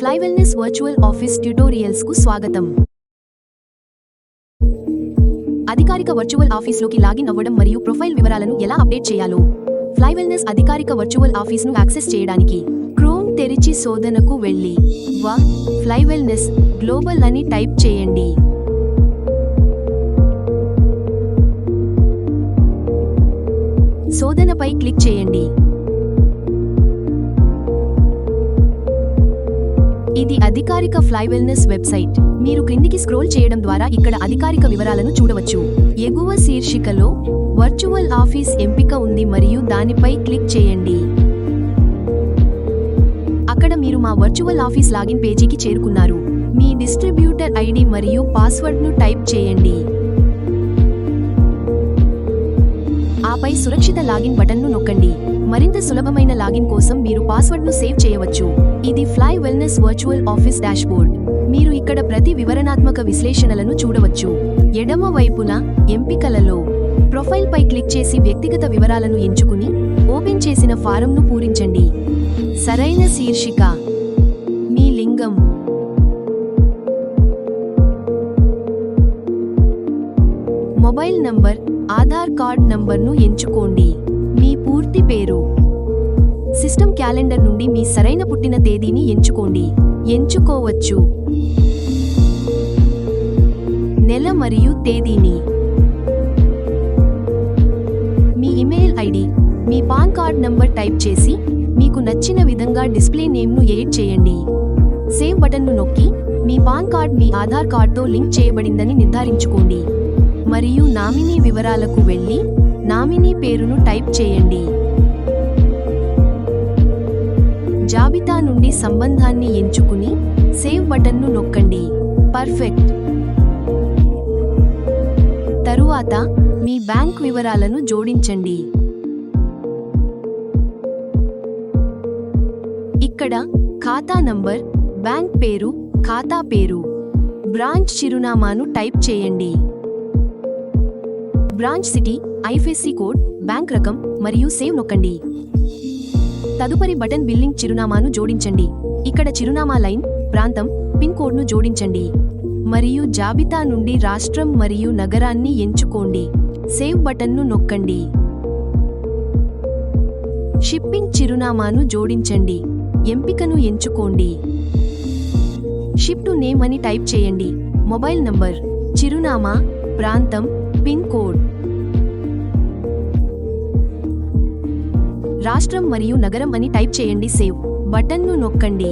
ఫ్లైవెల్నెస్ virtual office tutorials కు స్వాగతం. అధికారిక వర్చువల్ ఆఫీస్లోకి లాగిన్ అవ్వడం మరియు ప్రొఫైల్ వివరాలను ఎలా అప్డేట్ చేయాలో ఫ్లైవెల్నెస్ అధికారిక వర్చువల్ ఆఫీస్ను యాక్సెస్ చేయడానికి క్రోమ్ తెరిచి శోధనకు వెళ్ళి ఫ్లైవెల్నెస్ గ్లోబల్ అని టైప్ చేయండి. శోధనపై క్లిక్ చేయండి. ఇది అధికారిక ఫ్లైవెల్నెస్ వెబ్సైట్. మీరు క్రిందికి స్క్రోల్ చేయడం ద్వారా ఇక్కడ అధికారిక వివరాలను చూడవచ్చు. ఎగువ శీర్షికలో వర్చువల్ ఆఫీస్ ఎంపిక ఉంది మరియు దానిపై క్లిక్ చేయండి. అక్కడ మీరు మా వర్చువల్ ఆఫీస్ లాగిన్ పేజీకి చేరుకున్నారు. మీ డిస్ట్రిబ్యూటర్ ఐడి మరియు పాస్వర్డ్ను టైప్ చేయండి. ఆపై సురక్షిత లాగిన్ బటన్ను నొక్కండి. మరింత సులభమైన లాగిన్ కోసం మీరు పాస్వర్డ్ను సేవ్ చేయవచ్చు. ఇది ఫ్లైవెల్నెస్ వర్చువల్ ఆఫీస్ డాష్బోర్డ్. మీరు ఇక్కడ ప్రతి వివరణాత్మక విశ్లేషణలను చూడవచ్చు. ఎడమ వైపున ఎంపికలలో ప్రొఫైల్ పై క్లిక్ చేసి వ్యక్తిగత వివరాలను ఎంచుకుని ఓపెన్ చేసిన ఫారంను పూరించండి. సరైన శీర్షిక, మీ లింగం, మొబైల్ నంబర్, ఆధార్ కార్డ్ నంబర్ను ఎంచుకోండి. మీ పూర్తి పేరు, సిస్టమ్ క్యాలెండర్ నుండి మీ సరైన పుట్టిన తేదీని ఎంచుకోవచ్చు. నెల మరియు తేదీని, మీ ఇమెయిల్ ఐడి, మీ పాన్ కార్డ్ నంబర్ టైప్ చేసి మీకు నచ్చిన విధంగా డిస్ప్లే నేమ్ను ఎడిట్ చేయండి. సేవ్ బటన్ను నొక్కి మీ పాన్ కార్డ్ మీ ఆధార్ కార్డ్తో లింక్ చేయబడిందని నిర్ధారించుకోండి మరియు నామినీ వివరాలకు వెళ్ళి నామినీ పేరును టైప్ చేయండి. జాబితా నుండి సంబంధాన్ని ఎంచుకుని సేవ్ బటన్ను నొక్కండి. పర్ఫెక్ట్. తరువాత మీ బ్యాంక్ వివరాలను జోడించండి. ఇక్కడ ఖాతా నంబర్, బ్యాంక్ పేరు, ఖాతా పేరు, బ్రాంచ్ చిరునామాను టైప్ చేయండి. Branch city, IFSC code, bank రకం మరియు సేవ్ నొక్కండి. తదుపరి బటన్ బిల్లింగ్ చిరునామాను జోడించండి. ఇక్కడ చిరునామా లైన్, ప్రాంతం, పిన్ కోడ్ను జోడించండి మరియు జాబితా నుండి రాష్ట్రం మరియు నగరాన్ని ఎంచుకోండి. సేవ్ బటన్ను నొక్కండి. షిప్పింగ్ చిరునామాను జోడించండి. ఎంపికను ఎంచుకోండి. షిప్ టు నేమ్ అని టైప్ చేయండి. మొబైల్ నంబర్, చిరునామా, ప్రాంతం, పిన్ కోడ్, రాష్ట్రం మరియు నగరం అని టైప్ చేయండి. సేవ్ బటన్ను నొక్కండి.